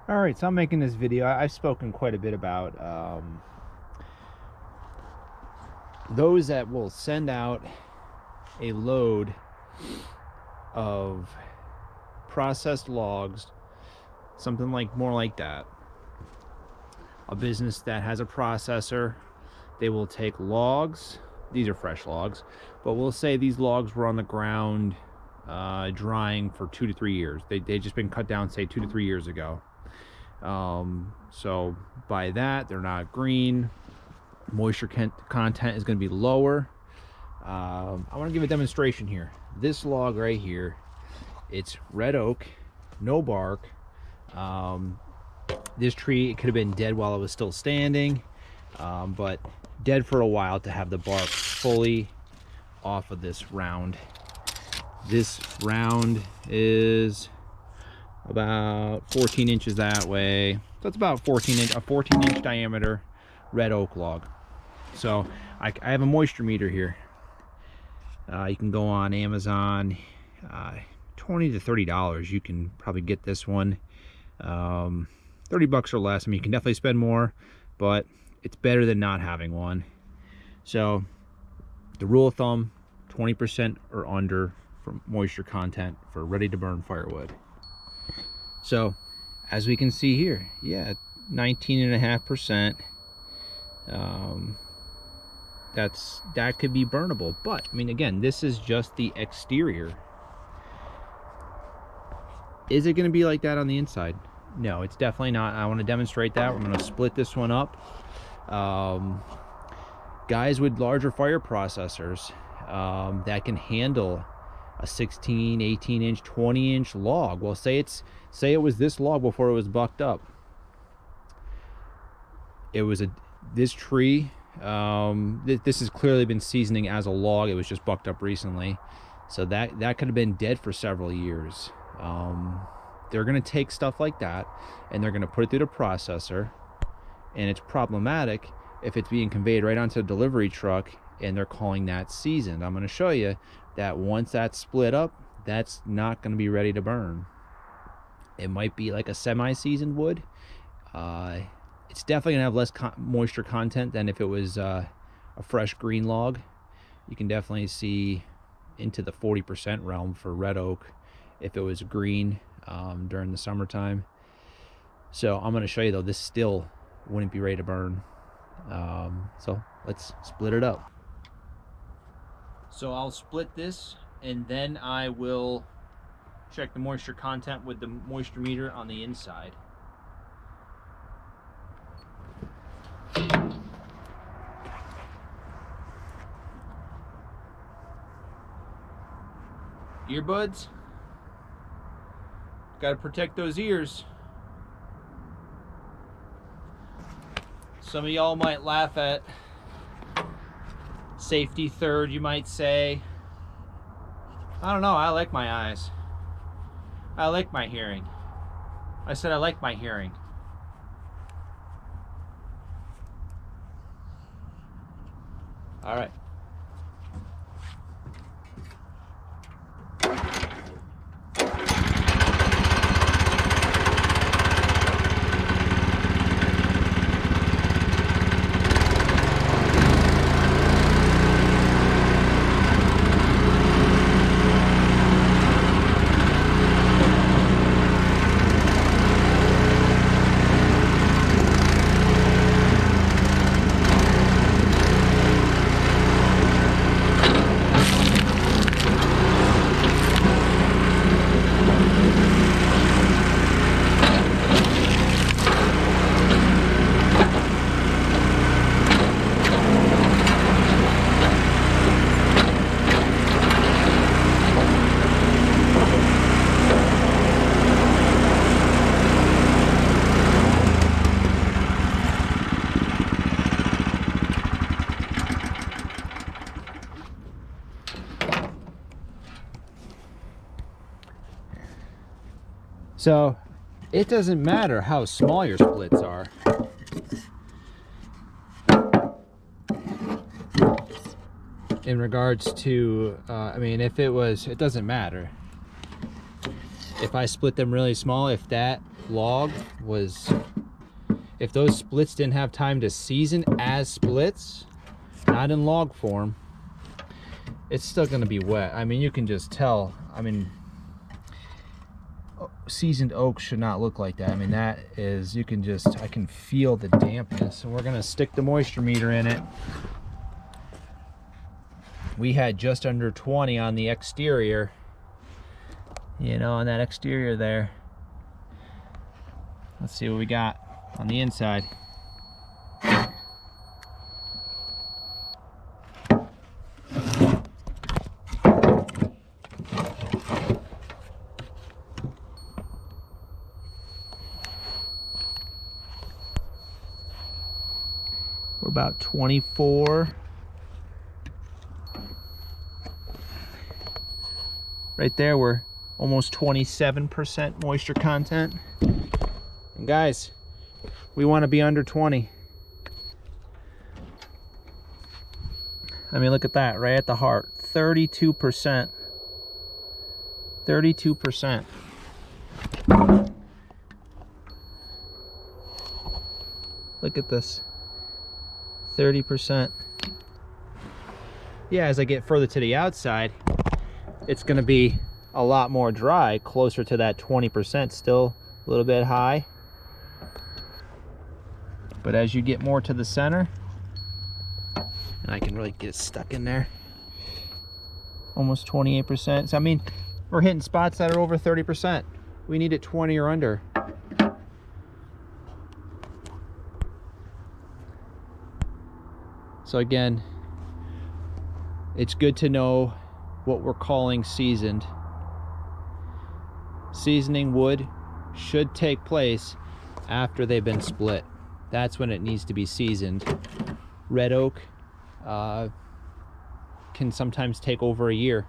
All right, so I'm making this video. I've spoken quite a bit about those that will send out a load of processed logs, something like more like that. A business that has a processor, they will take logs. These are fresh logs, but we'll say these logs were on the ground drying for 2 to 3 years. They just been cut down, say 2 to 3 years ago. So by that, they're not green. Moisture content is going to be lower. I want to give a demonstration here. This log right here, it's red oak, no bark. This tree, it could have been dead while it was still standing, but dead for a while to have the bark fully off of this round. This round is about 14 inches that way. So it's about a 14-inch diameter red oak log. So I have a moisture meter here. You can go on Amazon, $20 to $30. You can probably get this one. 30 bucks or less. I mean, you can definitely spend more, but it's better than not having one. So the rule of thumb, 20% or under for moisture content for ready to burn firewood. So as we can see here, yeah, 19.5%. That could be burnable, but I mean, again, this is just the exterior. Is it going to be like that on the inside? No, it's definitely not. I want to demonstrate that. We're going to split this one up. Guys with larger fire processors that can handle a 16, 18 inch, 20 inch log. Well, say it was this log before it was bucked up. It was this tree. This has clearly been seasoning as a log. It was just bucked up recently, so that could have been dead for several years. They're going to take stuff like that and they're going to put it through the processor, and it's problematic if it's being conveyed right onto a delivery truck and they're calling that seasoned. I'm going to show you that once that's split up, that's not going to be ready to burn. It might be like a semi-seasoned wood. It's definitely gonna have less moisture content than if it was a fresh green log. You can definitely see into the 40% realm for red oak if it was green during the summertime. So I'm gonna show you though, this still wouldn't be ready to burn. So let's split it up. So I'll split this and then I will check the moisture content with the moisture meter on the inside. Earbuds, gotta protect those ears. Some of y'all might laugh at safety third, you might say. I don't know, I like my eyes. I like my hearing. I said I like my hearing. All right. So it doesn't matter how small your splits are. In regards to, I mean, if it was, it doesn't matter. if I split them really small, if that log was, if those splits didn't have time to season as splits, not in log form, it's still going to be wet. I mean, you can just tell. I mean, seasoned oak should not look like that. I mean, that is, you can just, I can feel the dampness. And we're going to stick the moisture meter in it. We had just under 20 on the exterior, you know, on that exterior there. Let's see what we got on the inside. We're about 24. Right there, we're almost 27% moisture content. And guys, we want to be under 20. I mean, look at that, right at the heart, 32%. 32%. Look at this, 30%. Yeah, as I get further to the outside, it's going to be a lot more dry, closer to that 20%, still a little bit high. But as you get more to the center, and I can really get it stuck in there, almost 28%. So I mean, we're hitting spots that are over 30%. We need it 20 or under. So again, it's good to know what we're calling seasoned. Seasoning wood should take place after they've been split. That's when it needs to be seasoned. Red oak can sometimes take over a year.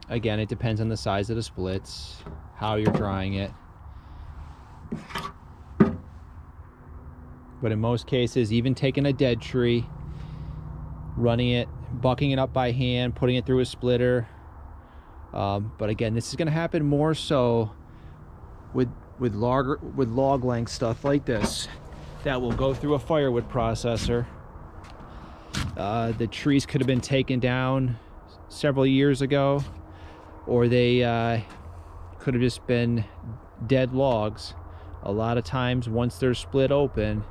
Again, it depends on the size of the splits, how you're drying it. But in most cases, even taking a dead tree, running it, bucking it up by hand, putting it through a splitter. But again, this is going to happen more so with log length stuff like this that will go through a firewood processor. The trees could have been taken down several years ago, or they could have just been dead logs. A lot of times, once they're split open,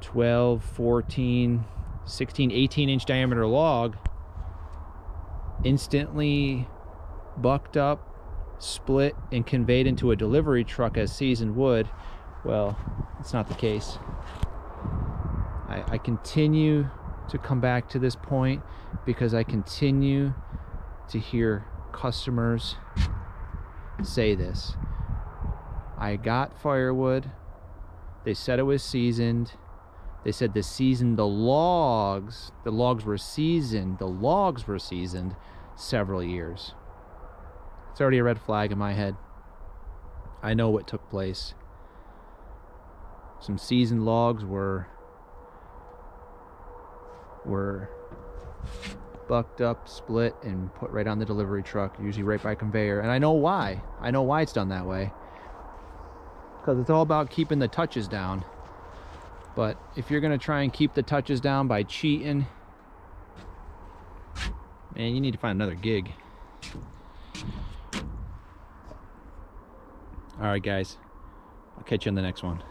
12, 14, 16, 18-inch diameter log, instantly bucked up, split, and conveyed into a delivery truck as seasoned wood. Well, it's not the case. I continue to come back to this point because I continue to hear customers say this. I got firewood, they said it was seasoned, they said the logs were seasoned, the logs were seasoned several years. It's already a red flag in my head. I know what took place. Some seasoned logs were bucked up, split, and put right on the delivery truck, usually right by conveyor. And I know why. I know why it's done that way. Because it's all about keeping the touches down. But if you're going to try and keep the touches down by cheating, man, you need to find another gig. All right, guys. I'll catch you on the next one.